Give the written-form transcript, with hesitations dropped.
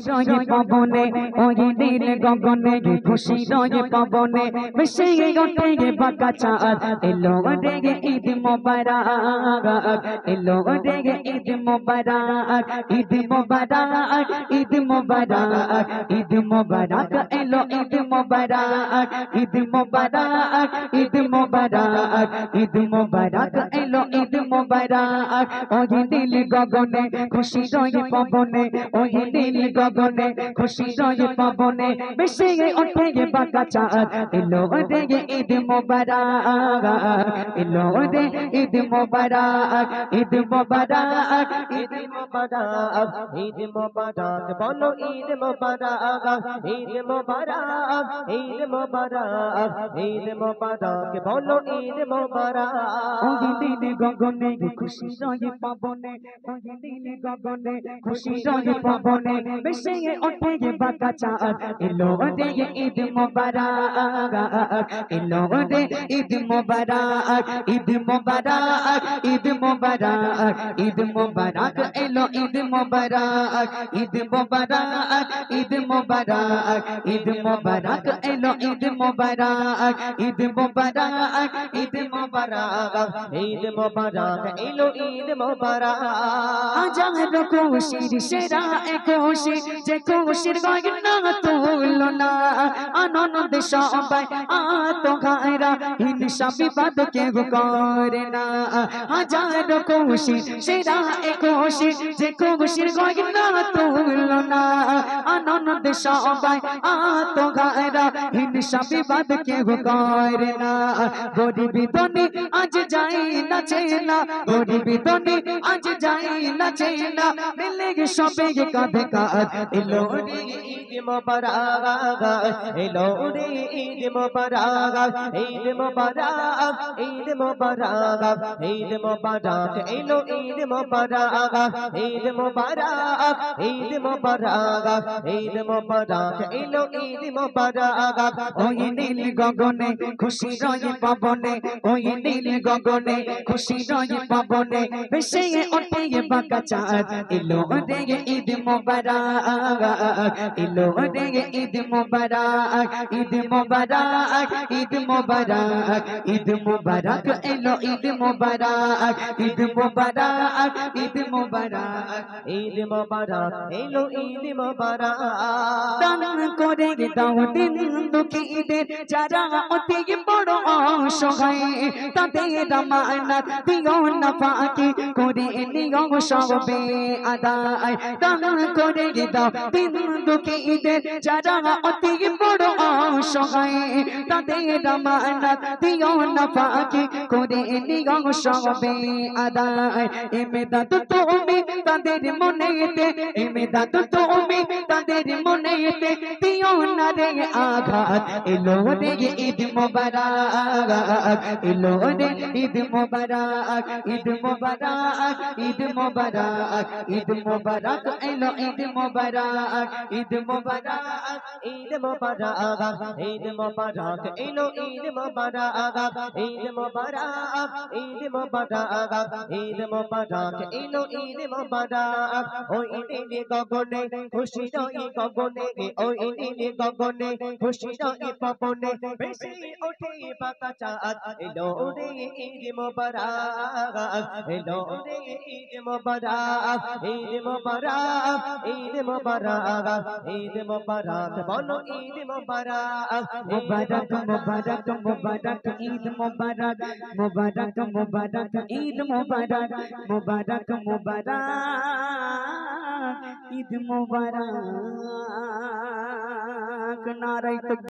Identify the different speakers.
Speaker 1: রয়ে পবনে ওই নীল গগনে খুশি রয়ে পবনে মিশে ওঠে বাঁকা চাঁদ এলো রে ঈদ মোবারক এলো রে ঈদ মোবারক ঈদ মোবারক ঈদ মোবারক ঈদ মোবারক এলো ঈদ মোবারক ঈদ মোবারক ঈদ মোবারক ঈদ মোবারক এলো ঈদ মোবারক ওই নীল গগনে খুশি রয়ে পবনে ওই নীল গগনে খুশি রয়ে পবনে মিশে ওঠে বাঁকা চাঁদ এলো রে ঈদ মোবারক এলো রে ঈদ মোবারক ঈদ মোবারক ঈদ মোবারক ঈদ মোবারক বলো ঈদ মোবারক ঈদ মোবারক ঈদ মোবারক ঈদ মোবারক বলো ঈদ মোবারক ওই নীল গগনে খুশি রয়ে পবনে ওই নীল গগনে খুশি রয়ে পবনে মিশে ওঠে বাঁকা চাঁদ এলো রে ঈদ মোবারক এলো রে ঈদ মোবারক ঈদ মোবারক ঈদ মোবারক ঈদ মোবারক এলো ঈদ মোবারক ঈদ মোবারক ঈদ মোবারক ঈদ মোবারক এলো ঈদ মোবারক ঈদ মোবারক ঈদ মোবারক ঈদ মোবারক এলো ঈদ মোবারক হাজার খুশির সেরা খুশি যে খুশির গয়না তুলনা আনন্দ সবাই আত্মঘায়রা হিংসা বিবাদ কেউ করে না হাজার খুশি সেরা খুশি যে খুশির গয়না তুলনা আনন্দ সবাই আত্মঘায়রা হিংসা বিবাদ কেউ করে না গরিব ধনী আজ যাই নাচে না গরিব ধনী আজ যাই নাচে না মিলে সবে কাঁধে কাঁধ এলো রে ঈদ মোবারক এলো রে ঈদ মোবারক ঈদ মোবারক ঈদ মোবারক ঈদ মোবারক এলো ঈদ মোবারক ঈদ মোবারক ঈদ মোবারক ঈদ মোবারক এলো ঈদ মোবারক ওই নীল গগনে খুশি রয়ে পবনে ওই নীল গগনে খুশি রয়ে পবনে ভেসে ওঠে বাঁকা চাঁদ এলো রে ঈদ মোবারক এলো রে ঈদ মোবারক ঈদ মোবারক ঈদ মোবারক ঈদ মোবারক এলো ঈদ মোবারক ঈদ মোবারক ঈদ মোবারক ঈদ মোবারক এলো ঈদ মোবারক দান করে দাও দিন দুঃখীদের যারা অতি বড় অসহায় তাদের আমানত দিও না ফাঁকি করে নিও সবে আদায় দান করে দাও দিন দুঃখীদের যারা অতি বড় অসহায় তাদের আমানত দিও না ফাঁকি করে নিও সবে আদায় এমেদাদ তুমি তাদের মনেতে এমেদাদ তুমি তাদের মনেতে দিও না রে আঘাত এলো রে ঈদ মোবারক এলো রে ঈদ মোবারক ঈদ মোবারক ঈদ মোবারক ঈদ মোবারক এলো ঈদ মোবারক ঈদ মোবারক ঈদ মোবারক ঈদ মোবারক এলো ঈদ মোবারক ঈদ মোবারক ঈদ মোবারক ঈদ মোবারক এলো ঈদ মোবারক ওই নীল গগনে খুশি রয়ে গগনে ওই নীল গগনে খুশি রয়ে পবনে ভেসে ওঠে বাঁকা চাঁদ এলো রে ঈদ মোবারক এলো রে ঈদ মোবারক ঈদ মোবারক ঈদ মোবারক ঈদ মোবারক বলো ঈদ মোবারক মোবারক মোবারক মোবারক ঈদ মোবারক মোবারক মোবারক ঈদ মোবারক মোবারক মোবারক ঈদ মোবারক নারায়ে